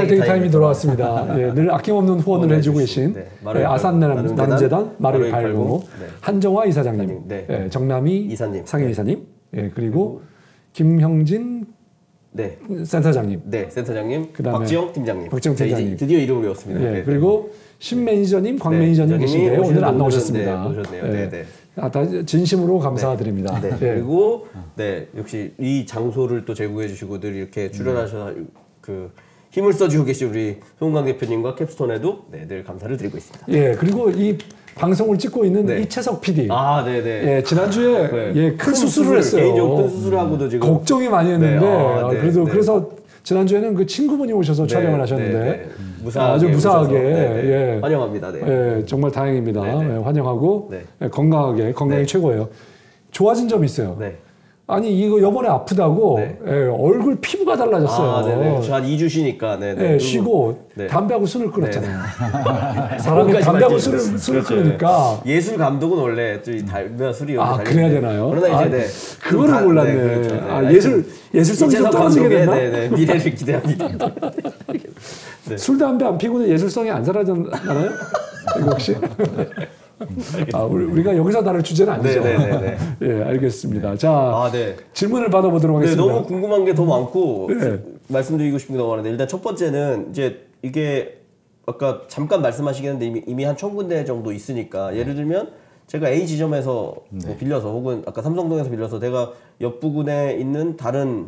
배터리 타임이 돌아왔습니다. 예, 늘 아낌없는 후원을 해주고 계신 아산 나눔재단 마루이809 한정화 이사장님, 정남희 이사님, 상임 이사님, 그리고 김형진 센터장님, 센터장님, 그다음에 박지영 팀장님, 박지영 팀장님, 드디어 이름을 외웠습니다. 그리고 신 매니저님, 광 매니저님 계신데요. 오늘 안 나오셨습니다. 오셨네요. 다 진심으로 감사드립니다. 그리고 역시 이 장소를 또 제공해 주시고 늘 이렇게 출연하셔서 그 힘을 써주고 계신 우리 송강 대표님과 캡스톤에도 늘 감사를 드리고 있습니다. 그리고 이 방송을 찍고 있는 이채석 PD. 지난주에 큰 수술을 했어요. 개인적으로 큰 수술을 하고도 지금 걱정이 많이 했는데 그래서 지난주에는 그 친구분이 오셔서 촬영을 하셨는데 아주 무사하게 환영합니다. 정말 다행입니다. 환영하고 건강이 최고예요. 좋아진 점이 있어요. 아니 이거 요번에 아프다고 얼굴 피부가 달라졌어요. 한 2주 쉬니까 쉬고 담배하고 술을 끊었잖아요. 사람이 담배하고 술을 끊으니까 예술 감독은 원래 담배와 술이 그래야 되나요? 그러나 이제 그거를 몰랐네. 예술성이 좀 떨어지게 됐나? 미래를 기대합니다. 술 담배 안 피고는 예술성이 안 사라졌나요? 이거 혹시? 우리가 여기서 다룰 주제는 아니죠. 알겠습니다. 자, 질문을 받아보도록 하겠습니다. 너무 궁금한 게 더 많고 말씀드리고 싶은 게 너무 많은데 일단 첫 번째는 이제 이게 아까 잠깐 말씀하시긴 했는데 이미 한 1000군데 정도 있으니까 예를 들면 제가 A 지점에서 뭐 빌려서 혹은 아까 삼성동에서 빌려서 내가 옆 부근에 있는 다른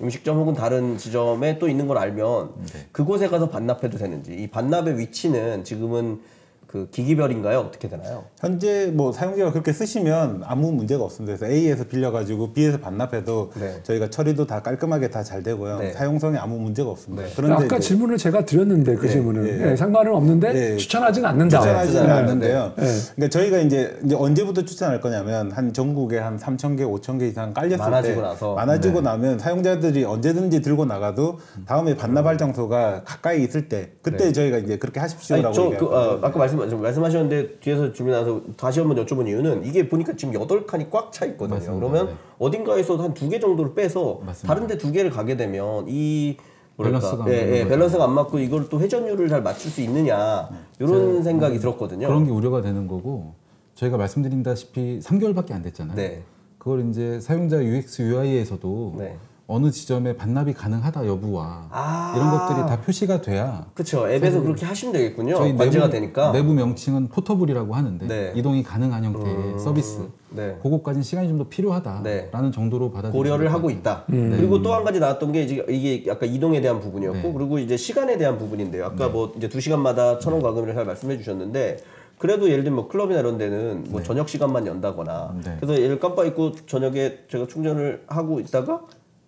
음식점 혹은 다른 지점에 또 있는 걸 알면 그곳에 가서 반납해도 되는지 이 반납의 위치는 지금은 그 기기별인가요? 어떻게 되나요? 현재 뭐 사용자가 그렇게 쓰시면 아무 문제가 없습니다. 그래서 A에서 빌려가지고 B에서 반납해도 저희가 처리도 다 깔끔하게 다 잘 되고요. 사용성에 아무 문제가 없습니다. 그런데 아까 질문을 제가 드렸는데 그 질문은 상관은 없는데 추천하지는 않는다. 추천하지는 않는데요. 그러니까 저희가 이제 언제부터 추천할 거냐면 한 전국에 한 3000개, 5000개 이상 깔렸을 많아지고 나면 사용자들이 언제든지 들고 나가도 다음에 반납할 장소가 가까이 있을 때 그때 저희가 이제 그렇게 하십시오라고 얘기하고 아까 말씀하셨는데 뒤에서 질문 나서 다시 한번 여쭤본 이유는 이게 보니까 지금 8칸이 꽉 차 있거든요. 맞습니다. 그러면 어딘가에서 한 2개 정도를 빼서 다른 데 2개를 가게 되면 이 밸런스가 안 맞고 이걸 또 회전율을 잘 맞출 수 있느냐 이런 생각이 들었거든요. 그런 게 우려가 되는 거고 저희가 말씀드린다시피 3개월밖에 안 됐잖아요. 그걸 이제 사용자 UX UI에서도 어느 지점에 반납이 가능하다 여부와 이런 것들이 다 표시가 돼야 그렇죠. 앱에서 그렇게 하시면 되겠군요. 관제가 되니까. 내부 명칭은 포터블이라고 하는데 이동이 가능한 형태의 서비스 그거까지는 시간이 좀 더 필요하다라는 정도로 받아들이고 고려를 하고 있다. 그리고 또 한 가지 나왔던 게 이게 아까 이동에 대한 부분이었고 그리고 이제 시간에 대한 부분인데요. 아까 뭐 이제 2시간마다 1,000원 과금이라 잘 말씀해 주셨는데 그래도 예를 들면 뭐 클럽이나 이런 데는 뭐 저녁 시간만 연다거나 그래서 얘를 깜빡 잊고 저녁에 제가 충전을 하고 있다가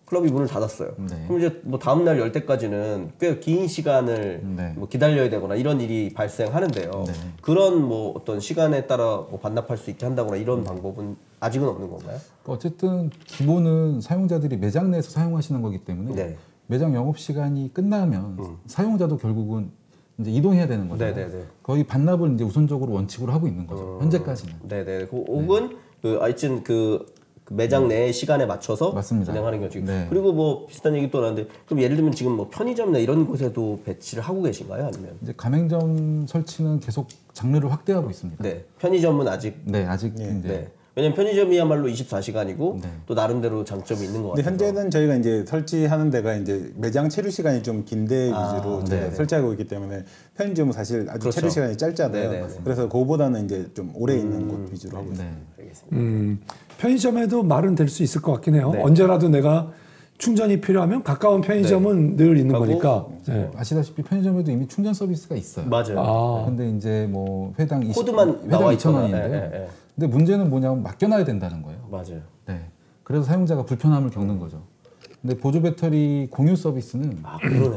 클럽이 문을 닫았어요. 그럼 이제 뭐 다음날 열 때까지는 꽤 긴 시간을 뭐 기다려야 되거나 이런 일이 발생하는데요. 그런 뭐 어떤 시간에 따라 뭐 반납할 수 있게 한다거나 이런 방법은 아직은 없는 건가요? 어쨌든 기본은 사용자들이 매장 내에서 사용하시는 거기 때문에 매장 영업 시간이 끝나면 사용자도 결국은 이제 이동해야 되는 거죠. 거의 반납을 이제 우선적으로 원칙으로 하고 있는 거죠. 현재까지는. 혹은 하여튼 그 매장 내 시간에 맞춰서 진행하는 거죠. 그리고 뭐 비슷한 얘기 또 나는데 그럼 예를 들면 지금 뭐 편의점이나 이런 곳에도 배치를 하고 계신가요? 아니면 이제 가맹점 설치는 계속 장르를 확대하고 있습니다. 편의점은 아직 아직 이제 왜냐면 편의점이야말로 24시간이고 또 나름대로 장점이 있는 것 같아요. 현재는 저희가 이제 설치하는 데가 이제 매장 체류 시간이 좀 긴데 위주로 저희가 설치하고 있기 때문에 편의점은 사실 아주 체류 시간이 짧잖아요. 그래서 그거보다는 이제 좀 오래 있는 곳 위주로 하고 있습니다. 알겠습니다. 편의점에도 말은 될 수 있을 것 같긴 해요. 언제라도 내가 충전이 필요하면 가까운 편의점은 늘 있는 거니까. 아시다시피 편의점에도 이미 충전 서비스가 있어요. 맞아요. 근데 이제 뭐 회당 코드만 나와 2,000원인데요. 근데 문제는 뭐냐면 맡겨놔야 된다는 거예요. 맞아요. 그래서 사용자가 불편함을 겪는 거죠. 근데 보조 배터리 공유 서비스는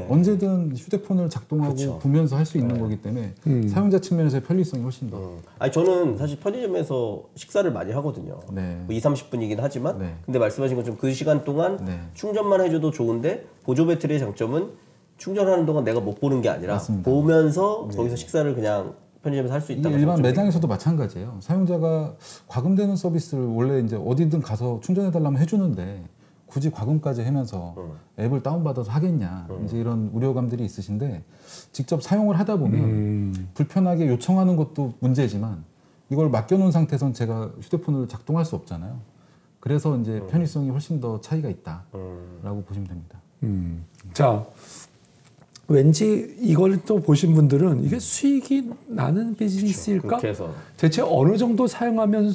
언제든 휴대폰을 작동하고 보면서 할 수 있는 거기 때문에 사용자 측면에서의 편리성이 훨씬 더. 아니 저는 사실 편의점에서 식사를 많이 하거든요. 뭐 2, 30분이긴 하지만 근데 말씀하신 것처럼 그 시간 동안 충전만 해줘도 좋은데 보조 배터리의 장점은 충전하는 동안 내가 못 보는 게 아니라 보면서 거기서 식사를 그냥 편의점에서 할 수 있다. 일반 매장에서도 마찬가지예요. 사용자가 과금되는 서비스를 원래 이제 어디든 가서 충전해달라면 해주는데 굳이 과금까지 하면서 앱을 다운받아서 하겠냐 이제 이런 우려감들이 있으신데 직접 사용을 하다 보면 불편하게 요청하는 것도 문제지만 이걸 맡겨놓은 상태에선 제가 휴대폰을 작동할 수 없잖아요. 그래서 이제 편의성이 훨씬 더 차이가 있다라고 보시면 됩니다. 자, 왠지 이걸 또 보신 분들은 이게 수익이 나는 비즈니스일까? 대체 어느 정도 사용하면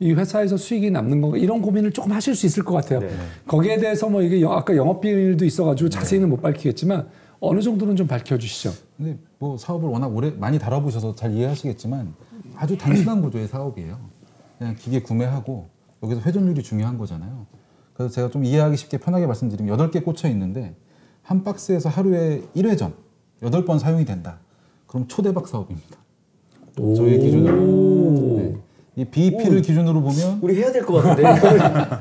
이 회사에서 수익이 남는 건가? 이런 고민을 조금 하실 수 있을 것 같아요. 네. 거기에 대해서 뭐 이게 아까 영업비밀도 있어가지고 자세히는 못 밝히겠지만 어느 정도는 좀 밝혀주시죠. 근데 뭐 사업을 워낙 오래 많이 다뤄보셔서 잘 이해하시겠지만 아주 단순한 구조의 사업이에요. 그냥 기계 구매하고 여기서 회전율이 중요한 거잖아요. 그래서 제가 좀 이해하기 쉽게 편하게 말씀드리면 8개 꽂혀 있는데 한 박스에서 하루에 1회전 8번 사용이 된다. 그럼 초대박 사업입니다. 저희 기준으로. 네. 이 BEP를 기준으로 보면 우리 해야 될 것 같은데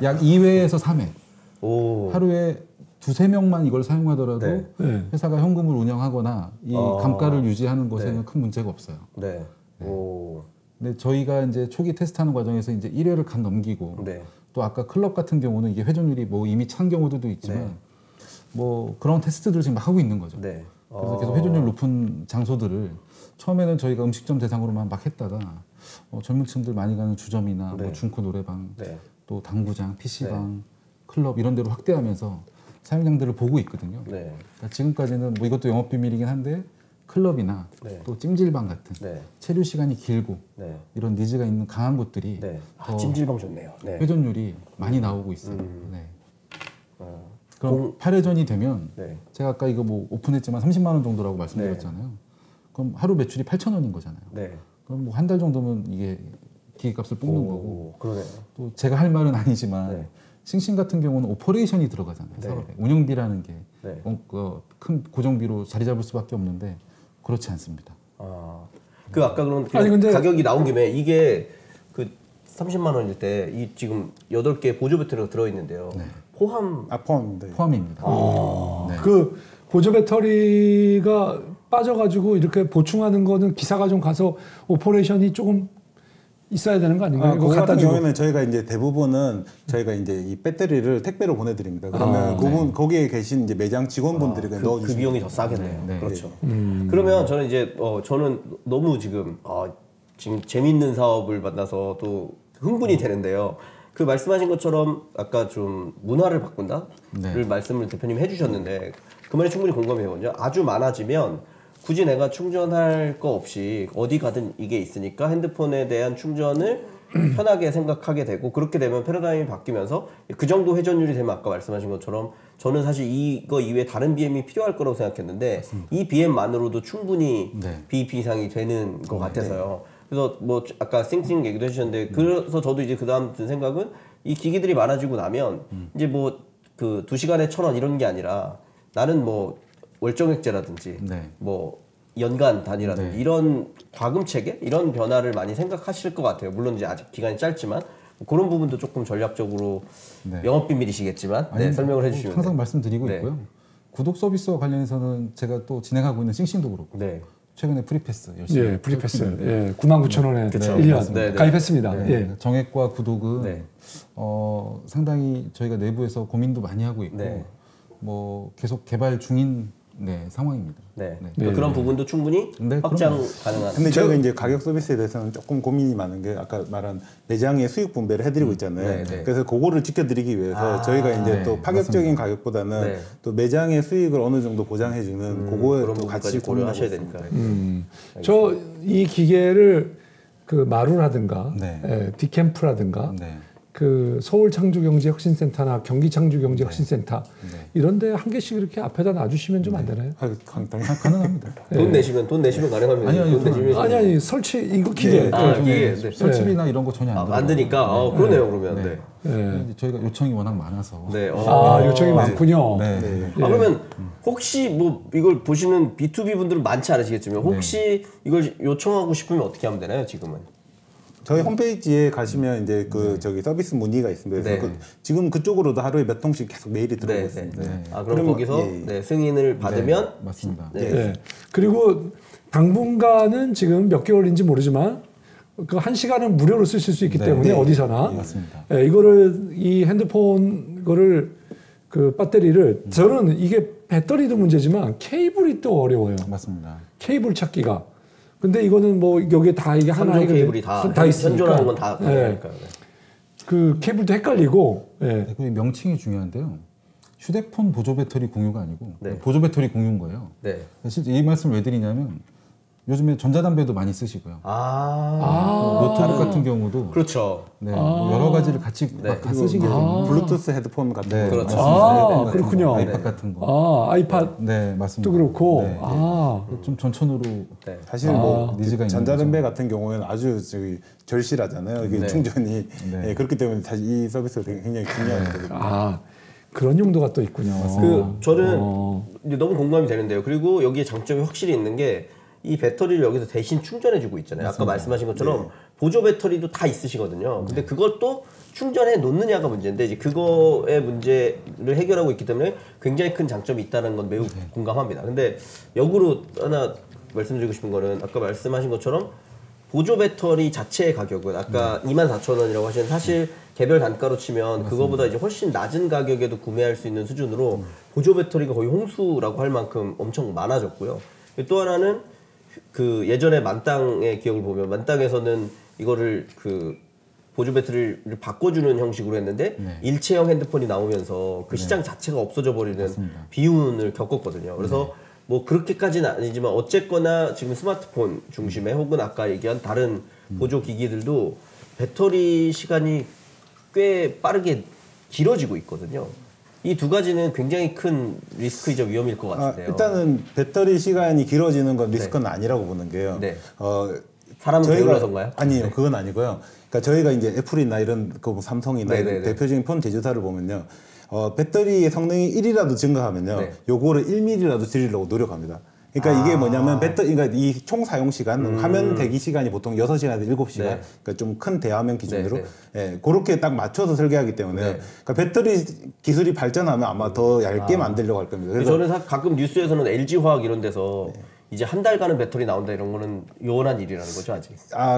약 2회에서 3회 하루에 2-3명만 이걸 사용하더라도 회사가 현금을 운영하거나 이 감가를 유지하는 것에는 큰 문제가 없어요. 근데 저희가 이제 초기 테스트하는 과정에서 이제 1회를 간 넘기고 또 아까 클럽 같은 경우는 이게 회전율이 뭐 이미 찬 경우도 있지만 뭐 그런 테스트들을 지금 막 하고 있는 거죠. 그래서 계속 회전율 높은 장소들을 처음에는 저희가 음식점 대상으로만 막 했다가 젊은 층들 많이 가는 주점이나 뭐 중코 노래방, 또 당구장, PC방, 클럽 이런 데로 확대하면서 사용량들을 보고 있거든요. 그러니까 지금까지는 뭐 이것도 영업 비밀이긴 한데 클럽이나 또 찜질방 같은 체류 시간이 길고 이런 니즈가 있는 강한 곳들이 찜질방 좋네요. 회전율이 많이 나오고 있어요. 그럼 8회전이 되면 제가 아까 이거 뭐 오픈했지만 30만 원 정도라고 말씀드렸잖아요. 그럼 하루 매출이 8,000원인 거잖아요. 그럼 뭐 한 달 정도면 이게 기계값을 뽑는 거고. 또 제가 할 말은 아니지만 싱싱 같은 경우는 오퍼레이션이 들어가잖아요. 사업에. 운영비라는 게 큰 고정비로 자리 잡을 수밖에 없는데 그렇지 않습니다. 그 아까 그럼 근데 가격이 나온 김에 이게 그 30만 원일 때 이 지금 8개 보조 배터리가 들어있는데요. 포함입니다. 포함입니다. 그 보조 배터리가 빠져가지고 이렇게 보충하는 거는 기사가 좀 가서 오퍼레이션이 조금 있어야 되는 거 아닌가요? 그거 같은 경우에는 저희가 이제 대부분은 저희가 이제 이 배터리를 택배로 보내드립니다. 그러면 거기에 계신 이제 매장 직원분들이 넣어주시면 그 비용이 더 싸겠네요. 그렇죠. 그러면 저는 이제 저는 너무 지금 재밌는 사업을 만나서 또 흥분이 되는데요. 그 말씀하신 것처럼 아까 좀 문화를 바꾼다를 말씀을 대표님이 해주셨는데 그 말이 충분히 공감이 되거든요. 아주 많아지면 굳이 내가 충전할 거 없이 어디 가든 이게 있으니까 핸드폰에 대한 충전을 편하게 생각하게 되고 그렇게 되면 패러다임이 바뀌면서 그 정도 회전율이 되면 아까 말씀하신 것처럼 저는 사실 이거 이외에 다른 BM이 필요할 거라고 생각했는데 이 BM만으로도 충분히 BEP 이상이 되는 것 같아서요. 그래서 뭐 아까 싱싱 얘기도 해주셨는데 그래서 저도 이제 그 다음 든 생각은 이 기기들이 많아지고 나면 이제 뭐 그 2시간에 1,000원 이런 게 아니라 나는 뭐 월정액제라든지 뭐 연간 단위라든지 이런 과금 체계 이런 변화를 많이 생각하실 것 같아요. 물론 이제 아직 기간이 짧지만 그런 부분도 조금 전략적으로 영업 비밀이시겠지만 설명을 해주시면 항상 말씀드리고 있고요. 구독 서비스와 관련해서는 제가 또 진행하고 있는 싱싱도 그렇고 최근에 프리패스 열심히 프리패스 99,000원에 1년 가입했습니다. 정액과 구독은 상당히 저희가 내부에서 고민도 많이 하고 있고 뭐 계속 개발 중인 상황입니다. 그런 부분도 충분히 확장 가능한. 근데 저희가 이제 가격 서비스에 대해서는 조금 고민이 많은 게 아까 말한 매장의 수익 분배를 해드리고 있잖아요. 그래서 그거를 지켜드리기 위해서 저희가 이제 또 파격적인 가격보다는 또 매장의 수익을 어느 정도 보장해주는 그거에 또 같이 고려하셔야 되니까. 저 이 기계를 그 마루라든가 디캠프라든가 그 서울 창조경제혁신센터나 경기 창조경제혁신센터 이런 데 한 개씩 이렇게 앞에다 놔주시면 좀 안 되나요? 가능합니다. 돈 내시면 가능합니다. 아니 설치 이거 기계 설치비나 이런 거 전혀 안 되니까 그러네요 그러면. 저희가 요청이 워낙 많아서. 요청이 많군요. 그러면 혹시 뭐 이걸 보시는 B2B 분들은 많지 않으시겠지만 혹시 이걸 요청하고 싶으면 어떻게 하면 되나요 지금은? 저희 홈페이지에 가시면 이제 저기 서비스 문의가 있습니다. 그래서 지금 그쪽으로도 하루에 몇 통씩 계속 메일이 들어오고 있습니다. 그럼 거기서 승인을 받으면 맞습니다. 그리고 당분간은 지금 몇 개월인지 모르지만 그 1시간은 무료로 쓰실 수 있기 때문에 어디서나 맞습니다. 이거를 이 핸드폰 거를 그 배터리를 저는 이게 배터리도 문제지만 케이블이 또 어려워요. 맞습니다. 케이블 찾기가. 근데 이거는 뭐 여기에 다 이게 하나 케이블이 다 있으니까. 현존하는 건 다 그러니까. 그 케이블도 헷갈리고. 네, 그 명칭이 중요한데요. 휴대폰 보조 배터리 공유가 아니고 보조 배터리 공유인 거예요. 네. 실제 이 말씀을 왜 드리냐면 요즘에 전자담배도 많이 쓰시고요. 노트북 같은 경우도 그렇죠. 네, 여러 가지를 같이 쓰시기 때문에 블루투스 헤드폰 같은 거. 그렇죠. 그렇군요. 아이팟 같은 거. 아이팟. 네, 맞습니다. 또 그렇고. 네. 좀 전천후로 사실 뭐 니즈가 전자담배 같은 경우에는 아주 절실하잖아요. 이게 충전이 그렇기 때문에 사실 이 서비스가 굉장히 중요한 거거든요. 그런 용도가 또 있군요. 저는 너무 공감이 되는데요. 그리고 여기에 장점이 확실히 있는 게 이 배터리를 여기서 대신 충전해주고 있잖아요. 맞습니다. 아까 말씀하신 것처럼 보조 배터리도 다 있으시거든요. 근데 그것도 충전해 놓느냐가 문제인데 이제 그거의 문제를 해결하고 있기 때문에 굉장히 큰 장점이 있다는 건 매우 공감합니다. 근데 역으로 하나 말씀드리고 싶은 거는 아까 말씀하신 것처럼 보조 배터리 자체의 가격은 아까 24,000원이라고 하시는 사실 개별 단가로 치면 그거보다 이제 훨씬 낮은 가격에도 구매할 수 있는 수준으로 보조 배터리가 거의 홍수라고 할 만큼 엄청 많아졌고요. 또 하나는 그 예전에 만땅의 기억을 보면 만땅에서는 이거를 그 보조 배터리를 바꿔주는 형식으로 했는데 일체형 핸드폰이 나오면서 그 시장 자체가 없어져 버리는 비운을 겪었거든요. 그래서 뭐 그렇게까지는 아니지만 어쨌거나 지금 스마트폰 중심에 혹은 아까 얘기한 다른 보조 기기들도 배터리 시간이 꽤 빠르게 길어지고 있거든요. 이 두 가지는 굉장히 큰 리스크이자 위험일 것 같은데요. 일단은 배터리 시간이 길어지는 건 리스크는 아니라고 보는 게요. 사람은 게을러서인가요? 아니에요. 그건 아니고요. 그러니까 저희가 이제 애플이나 이런 그 삼성이나 이런 대표적인 폰 제조사를 보면요. 배터리의 성능이 1이라도 증가하면요. 요거를 1mm라도 줄이려고 노력합니다. 그러니까 이게 뭐냐면 그러니까 이 총 사용 시간, 화면 대기 시간이 보통 6시간에서 7시간, 그러니까 좀 큰 대화면 기준으로 그렇게 딱 맞춰서 설계하기 때문에 그러니까 배터리 기술이 발전하면 아마 더 얇게 만들려고 할 겁니다. 그래서 저는 가끔 뉴스에서는 LG화학 이런 데서 이제 한 달 가는 배터리 나온다 이런 거는 요원한 일이라는 거죠 아직.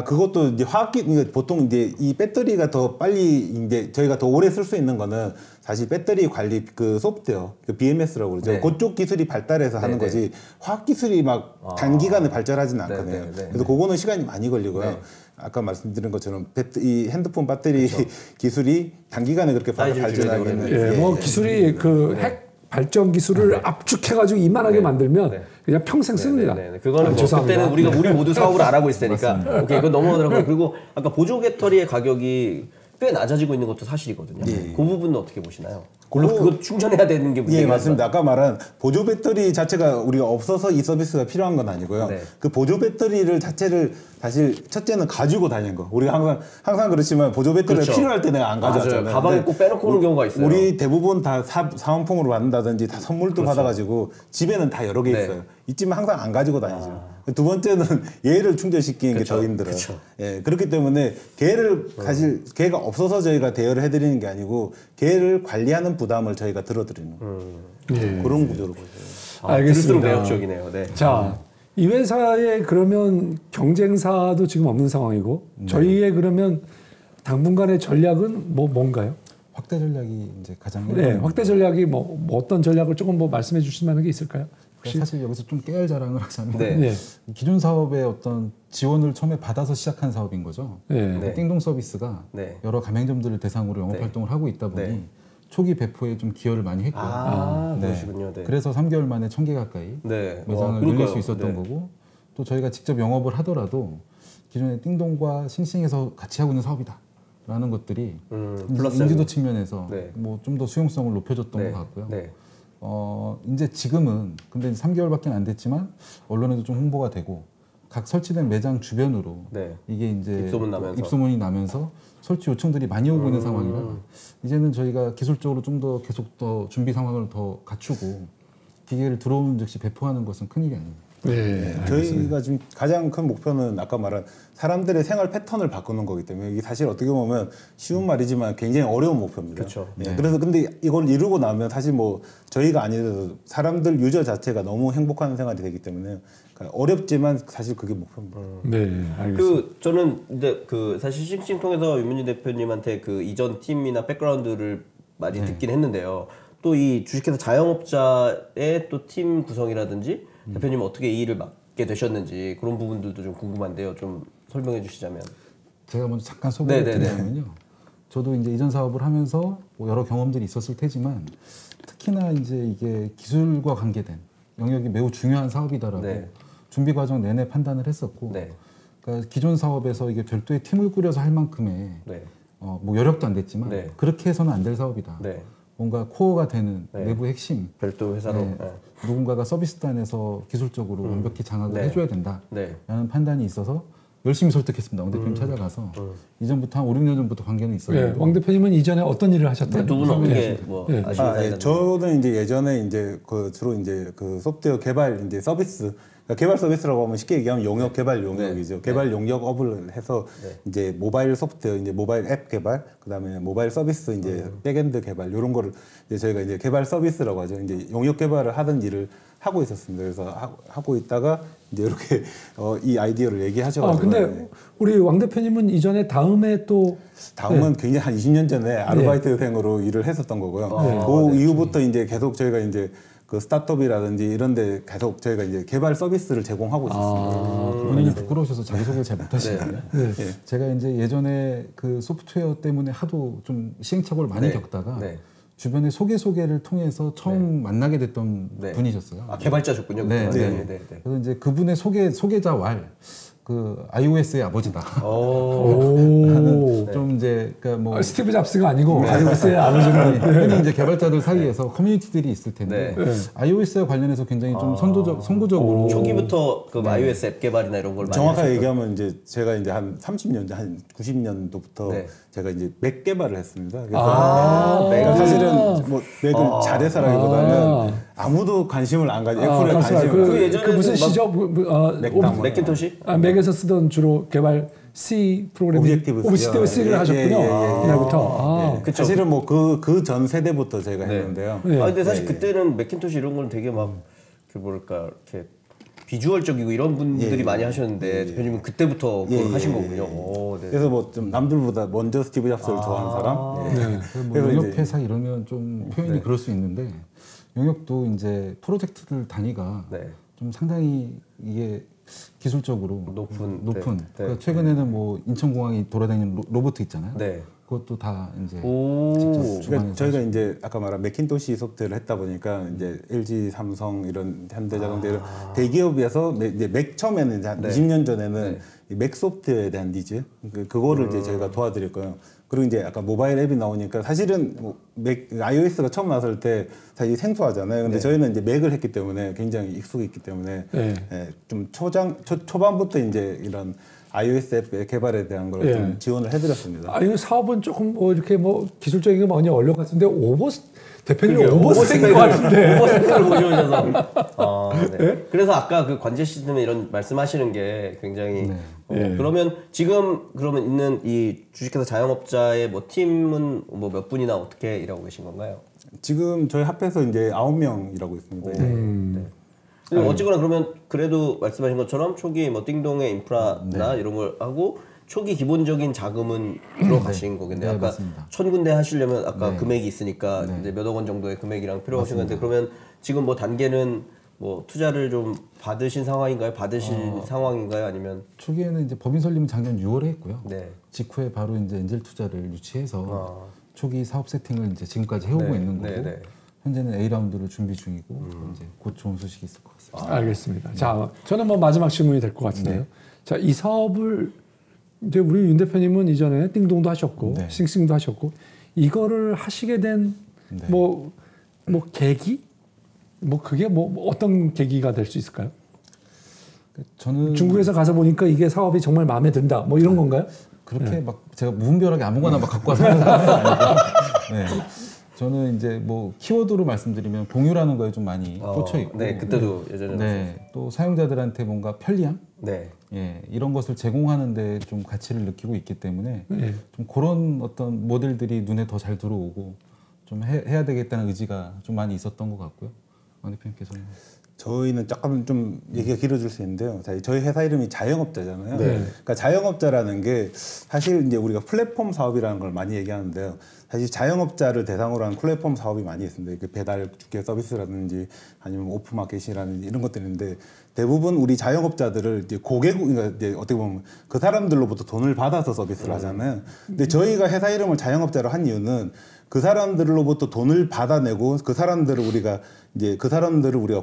그것도 이제 화학기 보통 이제 이 배터리가 더 빨리 이제 저희가 더 오래 쓸 수 있는 거는 사실 배터리 관리 그 소프트웨어, 그 BMS라고 그러죠. 그쪽 기술이 발달해서 하는 거지 화학 기술이 막 단기간에 발전하지는 않거든요. 그래서 그거는 시간이 많이 걸리고요. 아까 말씀드린 것처럼 이 핸드폰 배터리 기술이 단기간에 그렇게 발전하기는 뭐 기술이 그 핵 발전 기술을 압축해가지고 이만하게 만들면 그냥 평생 씁니다. 그거는 뭐 그때는 우리 모두 사업을 안 하고 있으니까 오케이 이건 넘어가더라고요. 그리고 아까 보조 배터리의 가격이 꽤 낮아지고 있는 것도 사실이거든요. 그 부분은 어떻게 보시나요? 물론 그거 충전해야 되는 게 문제긴 맞습니다. 아까 말한 보조 배터리 자체가 우리가 없어서 이 서비스가 필요한 건 아니고요. 그 보조 배터리를 자체를 사실 첫째는 가지고 다니는 거. 우리가 항상 그렇지만 보조 배터리가 필요할 때 내가 안 가져왔잖아요. 가방에 꼭 빼놓고 오는 경우가 있어요. 우리 대부분 다 사은품으로 받는다든지 다 선물도 받아가지고 집에는 다 여러 개 있어요. 있지만 항상 안 가지고 다니죠. 두 번째는 얘를 충전시키는 게 더 힘들어요. 그렇기 때문에 걔를 사실 걔가 없어서 저희가 대여를 해드리는 게 아니고 걔를 관리하는 부담을 저희가 들어드리는 그런 구조로 보여요. 알겠습니다. 매력적이네요. 자, 이 회사에 그러면 경쟁사도 지금 없는 상황이고 저희의 그러면 당분간의 전략은 뭔가요? 확대 전략이 이제 가장 확대 전략이 뭐 어떤 전략을 조금 말씀해 주실 만한 게 있을까요? 사실 여기서 좀 깨알 자랑을 하자면 기존 사업의 어떤 지원을 처음에 받아서 시작한 사업인 거죠. 띵동 서비스가 여러 가맹점들을 대상으로 영업 활동을 하고 있다 보니 초기 배포에 좀 기여를 많이 했고요. 그러시군요. 그래서 3개월 만에 1,000개 가까이 매장을 늘릴 수 있었던 거고 또 저희가 직접 영업을 하더라도 기존의 띵동과 싱싱해서 같이 하고 있는 사업이다라는 것들이 인지도 측면에서 뭐 좀 더 수용성을 높여줬던 것 같고요. 이제 지금은 근데 3개월밖에 안 됐지만 언론에도 좀 홍보가 되고 각 설치된 매장 주변으로 이게 이제 입소문이 나면서 설치 요청들이 많이 오고 있는 상황이라 이제는 저희가 기술적으로 좀 더 계속 더 준비 상황을 더 갖추고 기계를 들어오는 즉시 배포하는 것은 큰일이 아닙니다. 저희가 지금 가장 큰 목표는 아까 말한 사람들의 생활 패턴을 바꾸는 거기 때문에 이게 사실 어떻게 보면 쉬운 말이지만 굉장히 어려운 목표입니다. 그래서 근데 이걸 이루고 나면 사실 뭐 저희가 아니더라도 사람들 유저 자체가 너무 행복한 생활이 되기 때문에 어렵지만 사실 그게 목표입니다. 알겠습니다. 저는 이제 사실 싱싱 통해서 윤민희 대표님한테 그 이전 팀이나 백그라운드를 많이 듣긴 했는데요. 또 이 주식회사 자영업자의 또 팀 구성이라든지 대표님 어떻게 이 일을 맡게 되셨는지 그런 부분들도 좀 궁금한데요. 좀 설명해 주시자면. 제가 먼저 잠깐 소개를 드리자면요. 저도 이제 이전 사업을 하면서 뭐 여러 경험들이 있었을 테지만 특히나 이제 이게 기술과 관계된 영역이 매우 중요한 사업이다라고 준비 과정 내내 판단을 했었고, 그러니까 기존 사업에서 이게 별도의 팀을 꾸려서 할 만큼의 뭐 여력도 안 됐지만 그렇게 해서는 안 될 사업이다. 뭔가 코어가 되는 내부 핵심 별도 회사로 누군가가 서비스단에서 기술적으로 완벽히 장악을 해줘야 된다라는 판단이 있어서 열심히 설득했습니다. 왕 대표님 찾아가서 이전부터 한 5, 6년 전부터 관계는 있었는데 왕 대표님은 이전에 어떤 일을 하셨나요? 두 분은 어떻게 뭐 아시나요? 저는 이제 예전에 이제 그 주로 이제 그 소프트웨어 개발 이제 서비스 그러니까 개발 서비스라고 하면 쉽게 얘기하면 용역 개발 용역이죠. 개발 용역업을 해서 이제 모바일 소프트웨어 이제 모바일 앱 개발 그다음에 모바일 서비스 이제 백엔드 개발 이런 거를 이제 저희가 이제 개발 서비스라고 하죠. 이제 용역 개발을 하던 일을 하고 있었습니다. 그래서 하고 있다가 이제 이렇게 이 아이디어를 얘기하셔가지고. 근데 우리 왕 대표님은 이전에 다음에 다음은 굉장히 한 20년 전에 아르바이트생으로 일을 했었던 거고요. 그 이후부터 이제 계속 저희가 이제 그 스타트업이라든지 이런데 계속 저희가 이제 개발 서비스를 제공하고 있었습니다. 본인이 부끄러우셔서 자기소개를 잘 못하시네요. 제가 이제 예전에 그 소프트웨어 때문에 하도 좀 시행착오를 많이 겪다가 주변에 소개를 통해서 처음 만나게 됐던 분이셨어요. 개발자셨군요. 그래서 이제 그분의 소개자 그 iOS의 아버지다. 좀 이제 그러니까 뭐 스티브 잡스가 아니고 iOS의 아버지는 흔히 이제 개발자들 사이에서 커뮤니티들이 있을 텐데 iOS와 관련해서 굉장히 좀 선구적으로 초기부터 그 iOS 앱 개발이나 이런 걸 많이 정확하게 얘기하면 이제 제가 이제 한 30년 한 90년도부터 제가 이제 맥 개발을 했습니다. 그래서 사실은 뭐 맥을 잘해서라기보다는 아무도 관심을 안 가지고 애플에 관심을 예전에 무슨 시죠? 맥킨토시? 맥에서 쓰던 주로 개발 C 프로그래밍 오브젝티브 C를 하셨군요. 옛날부터. 사실은 뭐 그 전 세대부터 제가 했는데요. 근데 사실 그때는 맥킨토시 이런 건 되게 막 뭐랄까 이렇게 비주얼적이고 이런 분들이 많이 하셨는데 대표님은 그때부터 그걸 하신 거군요. 그래서 뭐 좀 남들보다 먼저 스티브 잡스를 좋아하는 사람. 뭐 용역 회사 이러면 좀 표현이 그럴 수 있는데 용역도 이제 프로젝트들 단위가 좀 상당히 이게 기술적으로 높은. 그러니까 최근에는 뭐 인천공항이 돌아다니는 로봇 있잖아요. 그것도 다 이제 직접 그러니까 저희가 이제 아까 말한 맥킨토시 소프트웨어를 했다 보니까 이제 LG, 삼성 이런 현대자동차 이런 대기업에서 이제 맥 처음에는 한 20년 전에는 맥 소프트웨어에 대한 니즈 그거를 이제 저희가 도와드릴 거예요. 그리고 이제 아까 모바일 앱이 나오니까 사실은 뭐 iOS가 처음 나설 때 사실 생소하잖아요. 근데 저희는 이제 맥을 했기 때문에 굉장히 익숙해 있기 때문에 좀 초반부터 이제 이런 iOS 앱 개발에 대한 걸 좀 지원을 해드렸습니다. 이 사업은 조금 뭐 이렇게 뭐 기술적인 게 많이 어려운 것 같은데 대표님 오버스펙인 것 같은데. 오버스펙을 모셔오셔서. 그래서 아까 그 관제 시스템에 이런 말씀하시는 게 굉장히 그러면 지금 그러면 있는 이 주식회사 자영업자의 뭐 팀은 뭐 몇 분이나 어떻게 일하고 계신 건가요? 지금 저희 합해서 이제 9명 일하고 있습니다. 어쨌거나 그러면 그래도 말씀하신 것처럼 초기 뭐 띵동의 인프라나 이런 걸 하고 초기 기본적인 자금은 들어가신 거겠네요. 아까 맞습니다. 1000군데 하시려면 아까 금액이 있으니까 이제 몇억 원 정도의 금액이랑 필요하신 건데 그러면 지금 뭐 단계는 뭐 투자를 좀 받으신 상황인가요? 받으신 상황인가요? 아니면 초기에는 이제 법인 설립은 작년 6월에 했고요. 직후에 바로 이제 엔젤 투자를 유치해서 초기 사업 세팅을 이제 지금까지 해오고 있는 거고 현재는 A 라운드를 준비 중이고 이제 곧 좋은 소식이 있을 것 같습니다. 알겠습니다. 자, 저는 뭐 마지막 질문이 될 것 같은데요. 자, 이 사업을 이제 우리 윤 대표님은 이전에 띵동도 하셨고 싱싱도 하셨고 이거를 하시게 된 뭐 계기? 뭐 그게 뭐 어떤 계기가 될 수 있을까요? 저는 중국에서 가서 보니까 이게 사업이 정말 마음에 든다. 뭐 이런 건가요? 그렇게 막 제가 무분별하게 아무거나 막 갖고 와서 하는 사람은 아니고. 저는 이제 뭐 키워드로 말씀드리면 공유라는 거에 좀 많이 꽂혀 있고, 그때도 예전에 또 사용자들한테 뭔가 편리함, 이런 것을 제공하는데 좀 가치를 느끼고 있기 때문에 좀 그런 어떤 모델들이 눈에 더 잘 들어오고 좀 해야 되겠다는 의지가 좀 많이 있었던 것 같고요. 왕 대표님께서는 저희는 조금 좀 얘기가 길어질 수 있는데요. 저희 회사 이름이 자영업자잖아요. 그러니까 자영업자라는 게 사실 이제 우리가 플랫폼 사업이라는 걸 많이 얘기하는데요. 사실 자영업자를 대상으로 한 플랫폼 사업이 많이 있습니다. 배달 주께 서비스라든지 아니면 오프마켓이라든지 이런 것들인데 대부분 우리 자영업자들을 이제 그러니까 이제 어떻게 보면 그 사람들로부터 돈을 받아서 서비스를 하잖아요. 근데 저희가 회사 이름을 자영업자로 한 이유는 그 사람들로부터 돈을 받아내고 그 사람들을 우리가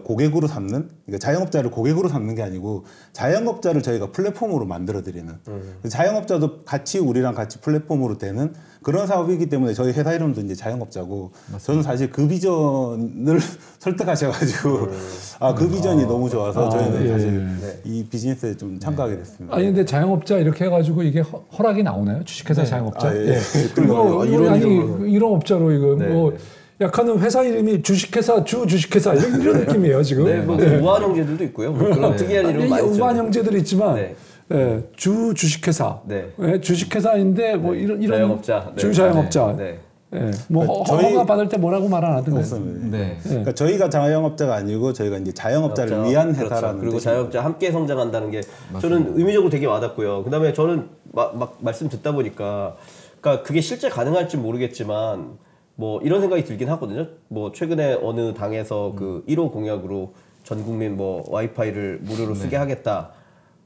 고객으로 삼는, 그러니까 자영업자를 고객으로 삼는 게 아니고 자영업자를 저희가 플랫폼으로 만들어 드리는 자영업자도 같이 우리랑 같이 플랫폼으로 되는 그런 사업이기 때문에 저희 회사 이름도 이제 자영업자고 맞습니다. 저는 사실 그 비전을 설득하셔가지고 그 비전이 너무 좋아서 저희는 사실 이 비즈니스에 좀 참가하게 됐습니다. 아니 근데 자영업자 이렇게 해가지고 이게 허락이 나오나요? 주식회사 자영업자? 그리고 이런 업자로 이거 뭐 약간은 회사 이름이 주식회사 주식회사 이런 느낌이에요 지금. 뭐 우한 형제들도 있고요. 뭐 그런 특이한 이름 많이 있죠. 우한 형제들 있지만. 주식회사, 주식회사인데 뭐 이런 자영업자, 주자영업자, 뭐 허가 받을 때 뭐라고 말 안 하던데. 없습니다. 그러니까 저희가 자영업자가 아니고 저희가 이제 자영업자를 위한 회사라는. 그리고 자영업자 함께 성장한다는 게 저는 의미적으로 되게 와닿고요. 그다음에 저는 막 말씀 듣다 보니까, 그러니까 그게 실제 가능할지 모르겠지만 뭐 이런 생각이 들긴 하거든요. 뭐 최근에 어느 당에서 그 1호 공약으로 전 국민 뭐 와이파이를 무료로 쓰게 하겠다.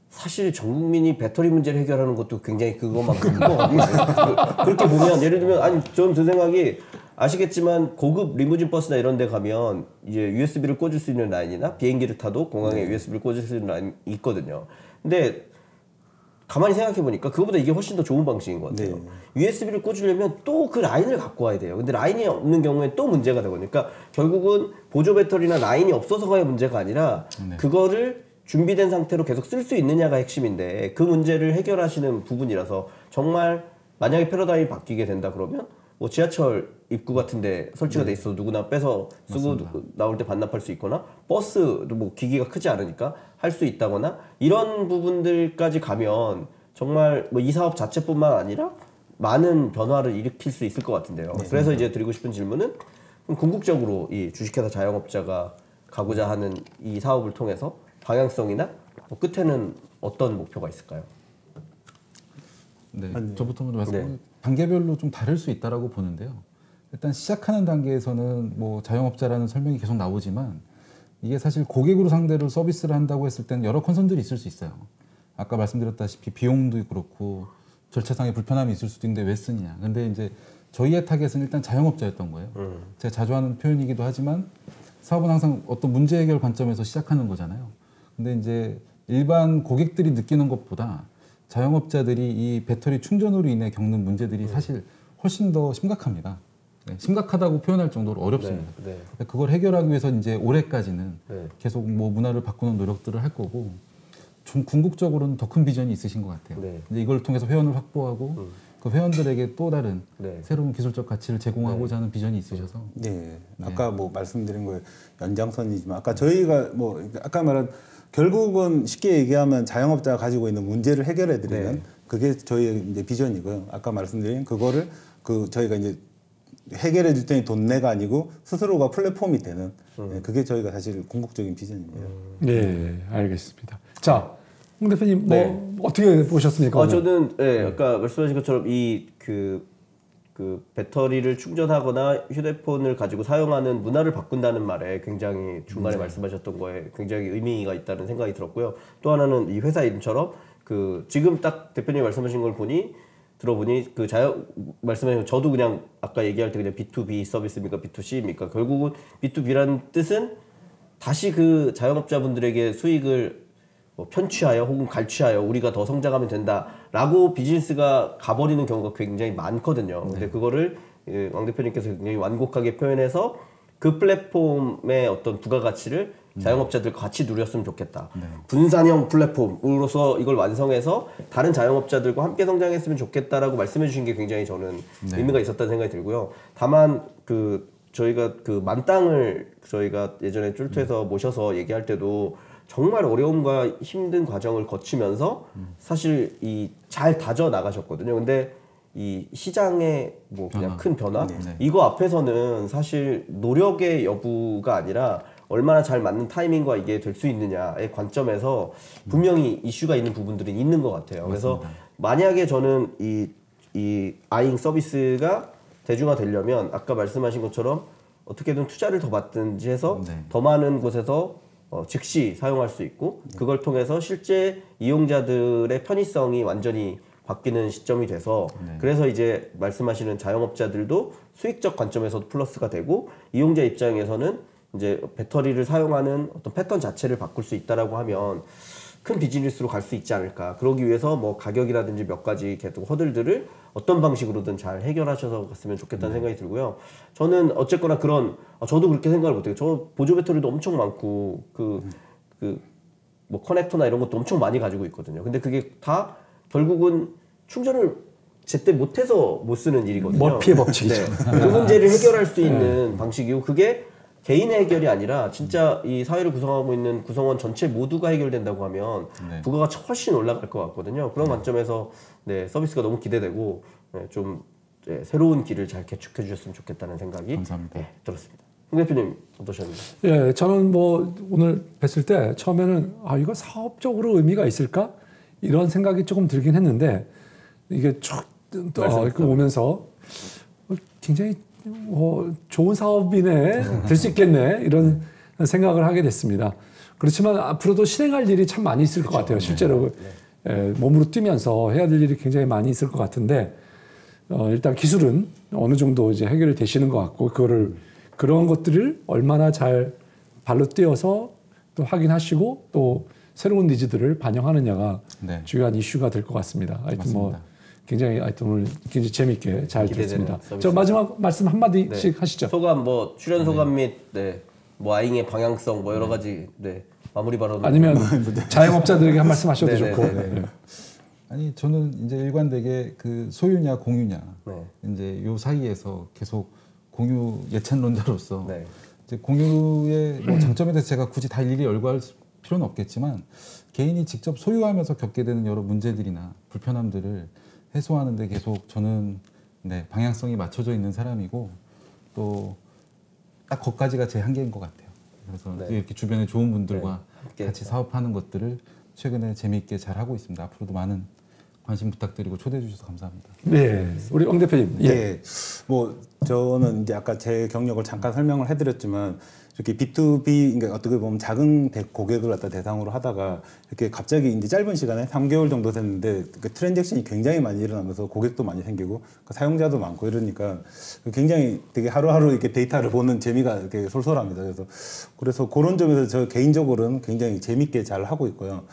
사실 전 국민이 배터리 문제를 해결하는 것도 굉장히 그것만큼 크거든요. 그렇게 보면 예를 들면 아니 저는 든 생각이 아시겠지만 고급 리무진 버스나 이런 데 가면 이제 USB를 꽂을 수 있는 라인이나 비행기를 타도 공항에 USB를 꽂을 수 있는 라인이 있거든요. 근데 가만히 생각해 보니까 그거보다 이게 훨씬 더 좋은 방식인 것 같아요. USB를 꽂으려면 또 그 라인을 갖고 와야 돼요. 근데 라인이 없는 경우에 또 문제가 되거든요. 그러니까 결국은 보조 배터리나 라인이 없어서가 문제가 아니라 그거를 준비된 상태로 계속 쓸 수 있느냐가 핵심인데 그 문제를 해결하시는 부분이라서 정말 만약에 패러다임이 바뀌게 된다 그러면 뭐 지하철 입구 같은 데 설치가 돼 있어도 누구나 빼서 쓰고 나올 때 반납할 수 있거나 버스도 뭐 기기가 크지 않으니까 할 수 있다거나 이런 부분들까지 가면 정말 뭐 이 사업 자체뿐만 아니라 많은 변화를 일으킬 수 있을 것 같은데요. 그래서 이제 드리고 싶은 질문은 궁극적으로 이 주식회사 자영업자가 가고자 하는 이 사업을 통해서 방향성이나 뭐 끝에는 어떤 목표가 있을까요? 네, 저부터 먼저 말씀드리면 단계별로 좀 다를 수 있다라고 보는데요. 일단 시작하는 단계에서는 뭐 자영업자라는 설명이 계속 나오지만 이게 사실 고객으로 상대로 서비스를 한다고 했을 때는 여러 컨선들이 있을 수 있어요. 아까 말씀드렸다시피 비용도 그렇고 절차상의 불편함이 있을 수도 있는데 왜 쓰냐. 근데 이제 저희의 타겟은 일단 자영업자였던 거예요. 제가 자주 하는 표현이기도 하지만 사업은 항상 어떤 문제 해결 관점에서 시작하는 거잖아요. 근데 이제 일반 고객들이 느끼는 것보다 자영업자들이 이 배터리 충전으로 인해 겪는 문제들이 사실 훨씬 더 심각합니다. 심각하다고 표현할 정도로 어렵습니다. 그걸 해결하기 위해서 이제 올해까지는 계속 뭐 문화를 바꾸는 노력들을 할 거고 좀 궁극적으로는 더 큰 비전이 있으신 것 같아요. 이제 이걸 통해서 회원을 확보하고 그 회원들에게 또 다른 새로운 기술적 가치를 제공하고자 하는 비전이 있으셔서. 아까 뭐 말씀드린 거에 연장선이지만 아까 저희가 뭐 아까 말한 결국은 쉽게 얘기하면 자영업자가 가지고 있는 문제를 해결해 드리는 그게 저희의 이제 비전이고요. 아까 말씀드린 그거를 저희가 이제 해결해 줄 때니 돈내가 아니고 스스로가 플랫폼이 되는 그게 저희가 사실 궁극적인 비전입니다. 네, 알겠습니다. 자, 홍 대표님 뭐 어떻게 보셨습니까? 저는 아까 말씀하신 것처럼 그 배터리를 충전하거나 휴대폰을 가지고 사용하는 문화를 바꾼다는 말에 굉장히 중간에 말씀하셨던 거에 굉장히 의미가 있다는 생각이 들었고요. 또 하나는 이 회사 이름처럼 그 지금 딱 대표님 말씀하신 걸 들어보니 그 말씀하신 저도 그냥 아까 얘기할 때 그냥 B2B 서비스입니까 B2C입니까? 결국은 B2B라는 뜻은 다시 그 자영업자분들에게 수익을 뭐 편취하여 혹은 갈취하여 우리가 더 성장하면 된다라고 비즈니스가 가버리는 경우가 굉장히 많거든요. 근데 그거를 왕 대표님께서 굉장히 완곡하게 표현해서 그 플랫폼의 어떤 부가가치를 자영업자들과 같이 누렸으면 좋겠다. 분산형 플랫폼으로서 이걸 완성해서 다른 자영업자들과 함께 성장했으면 좋겠다라고 말씀해 주신 게 굉장히 저는 의미가 있었다는 생각이 들고요. 다만 저희가 그 만땅을 저희가 예전에 쫄투에서 모셔서 얘기할 때도 정말 어려움과 힘든 과정을 거치면서 사실 잘 다져 나가셨거든요. 근데 이 시장의 뭐 그냥 큰 변화 이거 앞에서는 사실 노력의 여부가 아니라 얼마나 잘 맞는 타이밍과 이게 될 수 있느냐의 관점에서 분명히 이슈가 있는 부분들은 있는 것 같아요. 그래서 맞습니다. 만약에 저는 이 아잉 서비스가 대중화되려면 아까 말씀하신 것처럼 어떻게든 투자를 더 받든지 해서 더 많은 곳에서 즉시 사용할 수 있고 그걸 통해서 실제 이용자들의 편의성이 완전히 바뀌는 시점이 돼서 그래서 이제 말씀하시는 자영업자들도 수익적 관점에서도 플러스가 되고 이용자 입장에서는 이제 배터리를 사용하는 어떤 패턴 자체를 바꿀 수 있다라고 하면 큰 비즈니스로 갈 수 있지 않을까. 그러기 위해서 뭐 가격이라든지 몇 가지 계속 허들들을 어떤 방식으로든 잘 해결하셔서 갔으면 좋겠다는 생각이 들고요. 저는 어쨌거나 저도 그렇게 생각을 못해요. 저 보조 배터리도 엄청 많고 뭐 커넥터나 이런 것도 엄청 많이 가지고 있거든요. 근데 그게 다 결국은 충전을 제때 못해서 못 쓰는 일이거든요. 머피의 법칙이죠. 그 문제를 해결할 수 있는 방식이고 그게 개인의 해결이 아니라 진짜 이 사회를 구성하고 있는 구성원 전체 모두가 해결된다고 하면 부가가 훨씬 올라갈 것 같거든요. 그런 관점에서 서비스가 너무 기대되고 좀 새로운 길을 잘 개축해 주셨으면 좋겠다는 생각이 들었습니다. 홍 대표님 어떠셨나요? 예, 저는 뭐 오늘 뵀을 때 처음에는 이거 사업적으로 의미가 있을까? 이런 생각이 조금 들긴 했는데 이게 쭉 오면서 굉장히 좋은 사업이네, 될 수 있겠네 이런 생각을 하게 됐습니다. 그렇지만 앞으로도 실행할 일이 참 많이 있을 것 같아요. 실제로 몸으로 뛰면서 해야 될 일이 굉장히 많이 있을 것 같은데 일단 기술은 어느 정도 이제 해결이 되시는 것 같고 그런 것들을 얼마나 잘 발로 뛰어서 또 확인하시고 또 새로운 니즈들을 반영하느냐가 중요한 이슈가 될 것 같습니다. 하여튼 뭐 굉장히 오늘 굉장히 재미있게 잘 들었습니다. 저 마지막 말씀 한마디씩 하시죠. 소감 출연 소감 및 뭐 아잉의 방향성 뭐 여러 가지 마무리 발언 아니면 자영업자들에게 한 말씀 하셔도 좋고. 아니 저는 이제 일관되게 그 소유냐 공유냐 이제 요 사이에서 계속 공유 예찬론자로서 이제 공유의 뭐 장점에 대해서 제가 굳이 다 일일이 열거할 필요는 없겠지만 개인이 직접 소유하면서 겪게 되는 여러 문제들이나 불편함들을 해소하는 데 계속 저는 방향성이 맞춰져 있는 사람이고 또 딱 거기까지가 제 한계인 것 같아요. 그래서 이렇게 주변에 좋은 분들과 같이 사업하는 것들을 최근에 재미있게 잘 하고 있습니다. 앞으로도 많은 관심 부탁드리고 초대해 주셔서 감사합니다. 네, 우리 엉 대표님. 뭐 저는 이제 아까 제 경력을 잠깐 설명을 해드렸지만 이렇게 B2B 그러니까 어떻게 보면 작은 고객을 갖다 대상으로 하다가 이렇게 갑자기 이제 짧은 시간에 3개월 정도 됐는데 그 트랜잭션이 굉장히 많이 일어나면서 고객도 많이 생기고 사용자도 많고 이러니까 굉장히 되게 하루하루 이렇게 데이터를 보는 재미가 이렇게 솔솔합니다. 그래서 그런 점에서 저 개인적으로는 굉장히 재밌게 잘 하고 있고요.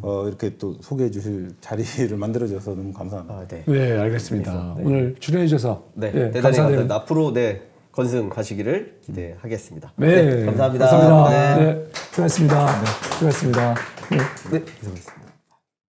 이렇게 또 소개해 주실 자리를 만들어 주셔서 너무 감사합니다. 네, 알겠습니다. 오늘 출연해 주셔서 대단히 감사드립니다. 앞으로 건승하시기를 기대하겠습니다. 네, 감사합니다. 감사합니다. 수고하셨습니다. 수고하셨습니다. 고생하셨습니다.